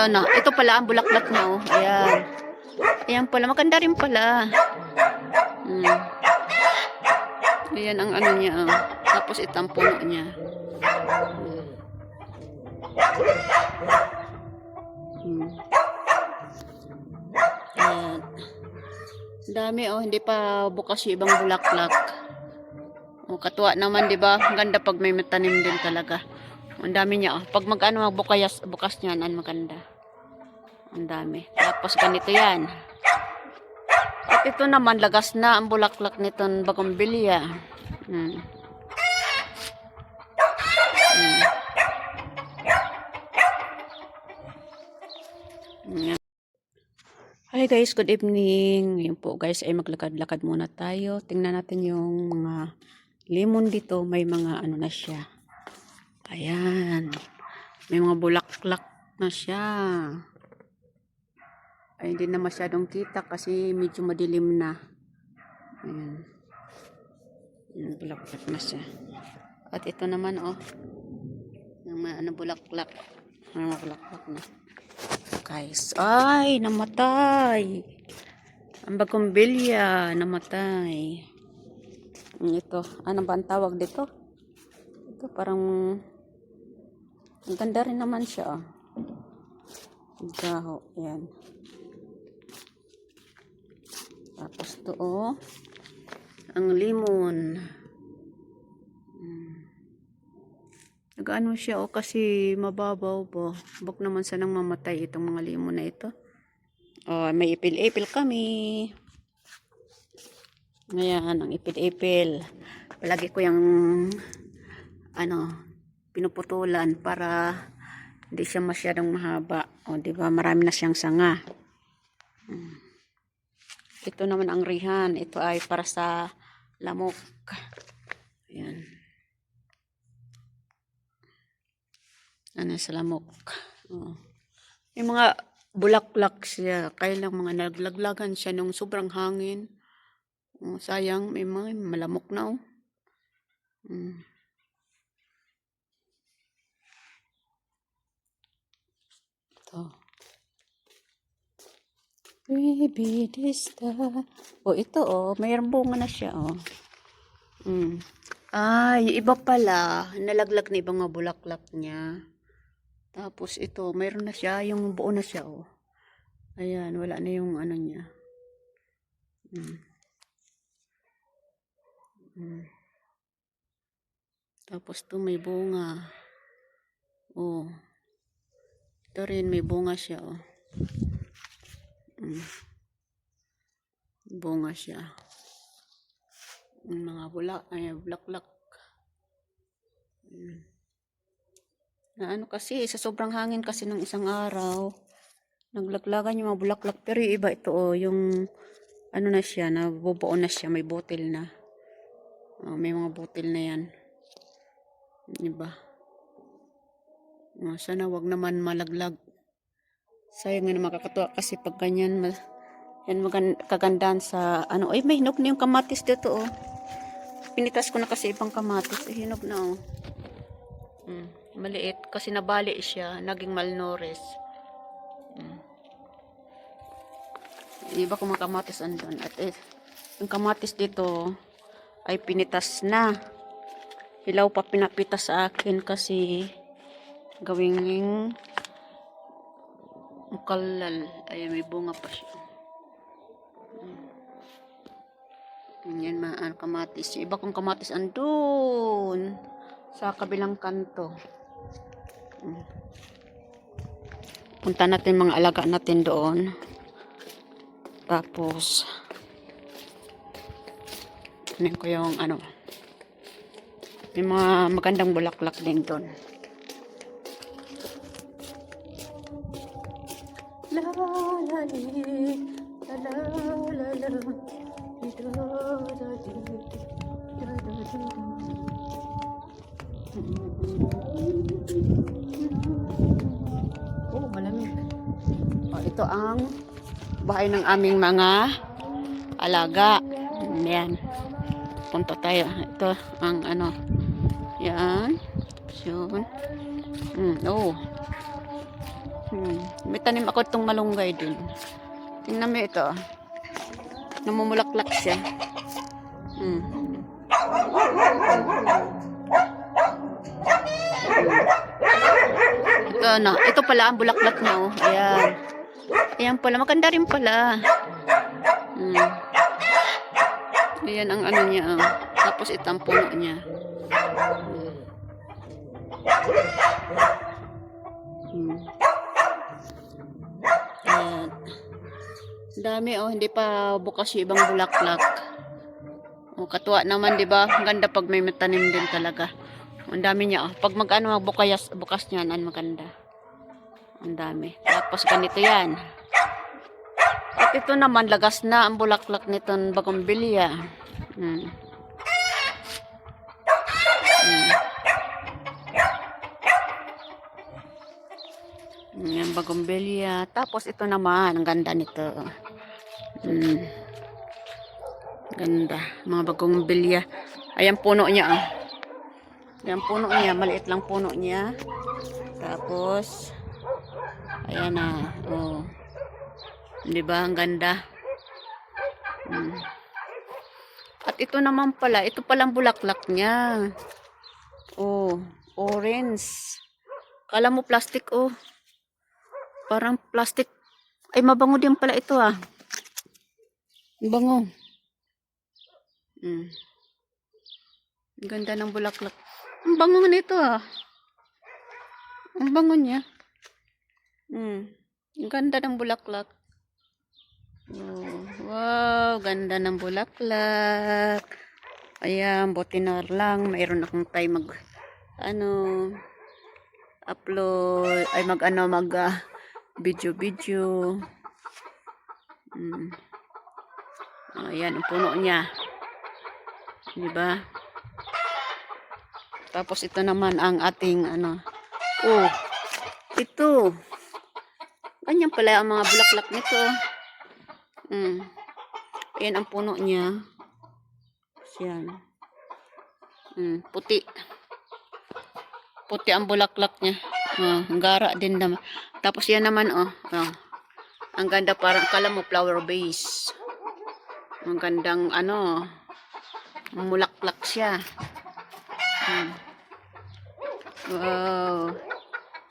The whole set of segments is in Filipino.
ano, ito pala ang bulaklak niya, oh. Ayan. Ayan pala, maganda rin pala. Ayan ang ano niya, oh. Tapos ito ang puno niya. Ayan. Dami, oh. Hindi pa bukas yung ibang bulaklak. Oh, katuwa naman, di ba? Ganda pag may matanim din talaga. Ang dami niya, oh. Pag mag-ano, bukas niyan, ang maganda. Ang dami. Tapos ganito yan. At ito naman, lagas na ang bulaklak nitong bougainvillea. Hi guys, good evening. Ngayon po guys ay maglakad-lakad muna tayo. Tingnan natin yung mga lemon dito. May mga ano na siya. Ayan. May mga bulaklak na siya. Ay, hindi na masyadong kita kasi medyo madilim na. Ayan. Ayan, bulaklak na siya. At ito naman, oh. Yung mga ano, bulaklak. Mga bulaklak na. Guys, ay, namatay. Ang bougainvillea, namatay. Ito, ano ba ang tawag dito? Ito, parang, ang ganda rin naman siya, oh. Gaho, yan. Tapos to, oh, ang lemon. Nag-ano siya, oh, kasi mababaw po. Bak naman sanang mamatay itong mga lemon na ito. Oh, may ipil-ipil kami. Ngayon, ang ipil-ipil. Palagi ko yung, ano, pinuputulan para hindi siya masyadong mahaba. O, di ba? Marami na siyang sanga. Ito naman ang rihan. Ito ay para sa lamok. Ayan. Ano sa lamok. Oh. May mga bulaklak siya. Kaya lang mga naglaglagan siya nung sobrang hangin. Oh, sayang. May mga malamok na, oh. Ito. Baby, this time. Oh, ito, oh. Mayroong bunga na siya, oh. Yung iba pala, nalaglag na ibang mga bulaklak niya. Tapos ito, mayroon na siya, yung buo na siya, oh. Ayan, wala na yung ano niya. Tapos ito may bunga. Oh. Ito rin, may bunga siya, oh. Bunga siya. Mga bulaklak. Na ano kasi, sa sobrang hangin kasi ng isang araw, naglaglagan yung mga bulaklak. Pero yung iba ito, oh, yung ano na siya, nabubuo na siya, may butil na. Oh, may mga butil na yan. Diba? Oh, sana wag naman malaglag. Sayang nga makakatuwa kasi pag ganyan, yan kagandahan sa ano. Ay, may hinog na yung kamatis dito, oh. Pinitas ko na kasi ibang kamatis. Hinog na, oh. Maliit kasi nabali siya, naging malnourished. Iba kung mga kamatis andun. At yung kamatis dito ay pinitas na. Hilaw pa pinapitas sa akin kasi gawing mukalal. Ay, may bunga pa siya. Yan mga kamatis. Yung iba kong kamatis andun sa kabilang kanto. Punta natin mga alaga natin doon. Tapos ano ko yung ano, may mga magandang bulaklak din doon. La la li, la la la la, oh, malamig. Oh, ito ang bahay ng aming mga alaga. Yan. Punta tayo. Ito ang ano. Yan. Yun. Oh. May tanim ako itong malunggay din. Tingnan mo ito. Namumulaklak siya. Ito na. Ito pala ang bulaklak niya. Oh. Ayan. Ayan pala. Maganda rin pala. Ayan ang ano niya. Oh. Tapos ito ang puno niya. Ayan. Dami oh. Hindi pa bukas yung ibang bulaklak. Oh, katuwa naman, di ba? Ang ganda pag may matanim din talaga. Ang dami niya. Oh. Pag mag-ano, bukas niyan, ang maganda. Ang dami. Tapos ganito yan. At ito naman, lagas na ang bulaklak nitong bougainvillea. Yan, bougainvillea. Tapos ito naman, ang ganda nito. Ganda. Mga bougainvillea. Ayan puno niya. Oh. Ayan puno niya. Maliit lang puno niya. Tapos, ayan na. Oh. Diba? Ang ganda. At ito naman pala. Ito palang bulaklak niya. Oh. Orange. Kala mo plastic, oh. Parang plastic. Ay, mabango din pala ito, ah. Bango. Ang ganda ng bulaklak. Ang bango nito, ah. Ang bango niya. Ang ganda ng bulaklak. Oh, wow, ganda ng bulaklak. Ayan, buti na lang. Mayroon akong time mag upload. Ay, mag video. Ayan, ang puno niya. Diba? Tapos ito naman ang ating oh, ito. Ganyan pala ang mga bulaklak nito. Ayan ang puno niya. Ayan. Puti. Puti ang bulaklak niya. Ang gara din naman. Tapos yan naman, oh. Ang ganda, parang kala mo flower base. Ang gandang mulaklak siya. Wow.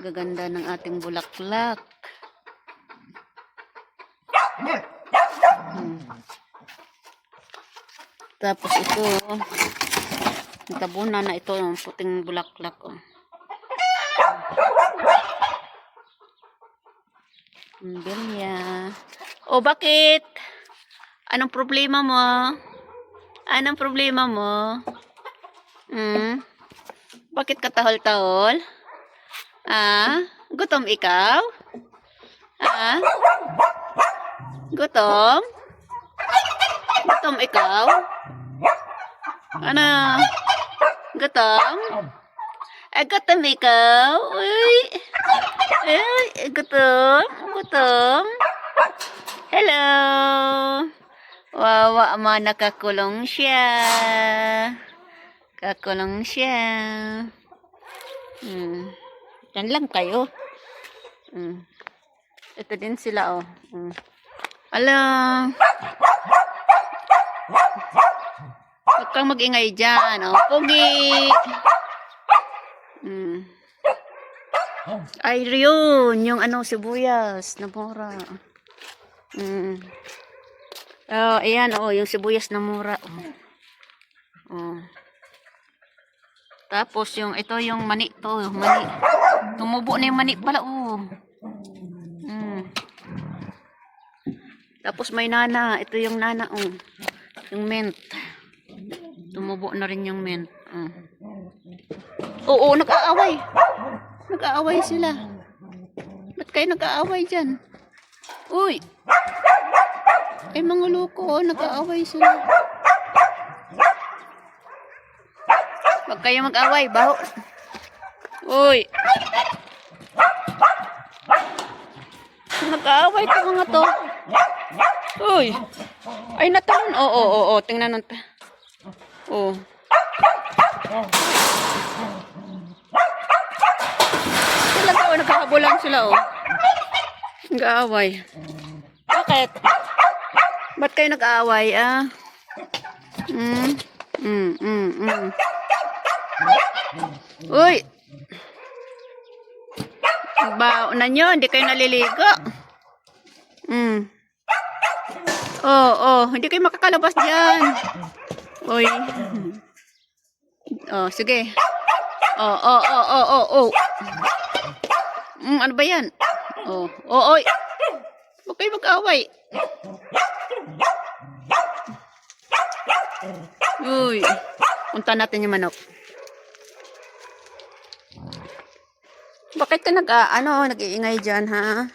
Gaganda ng ating bulaklak. Tapos ito, tabunan na ito ng puting bulaklak. Oh. Billya. Oh, bakit? Anong problema mo? Anong problema mo? Bakit ka tahol-tahol? Gutom ikaw? Gutom? Gutom ikaw? Ano? Gutom? Gutom ikaw? Uy! Gutom? Gutom? Hello! Wawa ma, nakakulong siya. Kakulong siya. Yan lang kayo. Ito din sila, oh. Hello. Huwag kang mag-ingay dyan, oh. Pugi. Ay, yun. Yung sibuyas na mura. Oh, ayan, oh. Yung sibuyas na mura, oh. Tapos, ito yung mani to. Mani. Tumubo na yung mani pala, oh. Tapos, may nana. Ito yung nana, oh. Yung mint. Tumubo na rin yung mint. Oo, nag-aaway. Nag-aaway sila. Ba't kayo nag-aaway dyan? Uy! Ay, mga loko, nag-aaway sila. Huwag kayo mag-away, baho. Uy! Nag-aaway ko mga to. Uy! Ay, natalon. Oo. Tingnan natin. Oo. Sila daw, nagkakabulan sila, oh. Nag-aaway. Bakit? Ba't kayo nag-aaway, ah? Mm. Uy! Baon na nyo, hindi kayo naliligo. Hindi kayo makakalabas dyan. Uy. Sige. Ano ba yan? Oy. Huwag kayo mag-away. Uy. Punta natin yung manok. Bakit ka nag-iingay dyan, ha?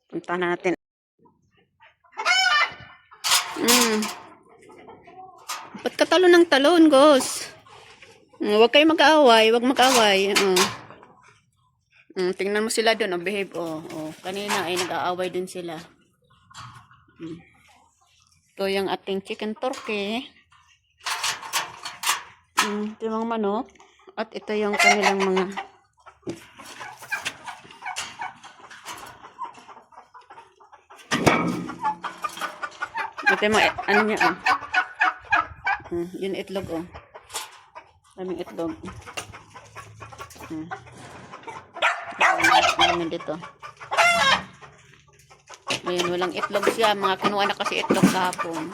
Punta natin. Ba't ka talon ng talon, Gos? Huwag kayo mag-aaway. Huwag mag-aaway. Tingnan mo sila doon. Behave. Kanina ay nag-aaway din sila. Ito yung ating chicken turkey. Ito yung mga manok. At ito yung kanilang mga... Ito yung mga... Ano niya, yun itlog, daming itlog. Namin dito. Ayun, walang itlog siya. Mga kinuha na kasi itlog kahapon.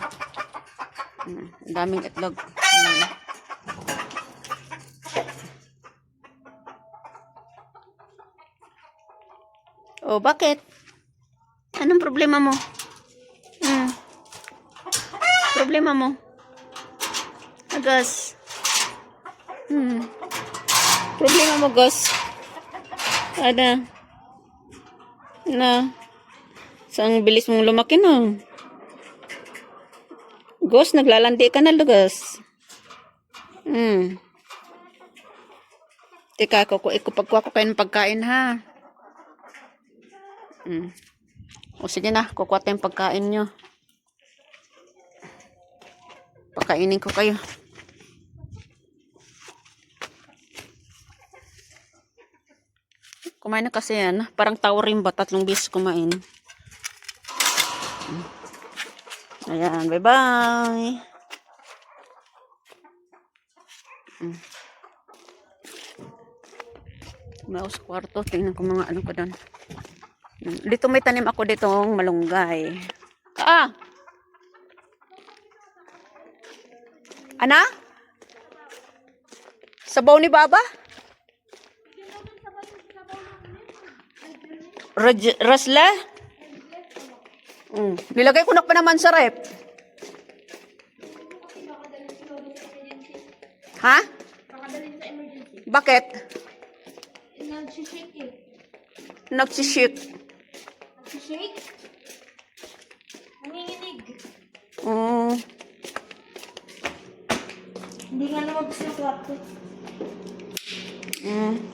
Daming itlog. Bakit? Anong problema mo? Problema mo? Gus. Problema mo, Gus? Ada. Saan bilis mong lumaki, no? Gus, naglalandi ka na, Gus. Teka, pagkuha ko kayo ng pagkain, ha? Sige na, kukuha tayong pagkain nyo. Pakainin ko kayo. Kumain na kasi yan. Parang tawrin ba? 3 beses kumain. Ayan, bye-bye. Maus kwarto. Tingnan ko mga ano ko doon. Dito may tanim ako ditong malunggay. Ana? Sabaw ni Baba? Rasla? Nilagay ko na pa naman sa rep. Ha? Bakit? Nagsishake. Nagsishake? Nanginginig. Hindi nga lumabas yung kwarto.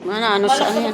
Ano saan yan?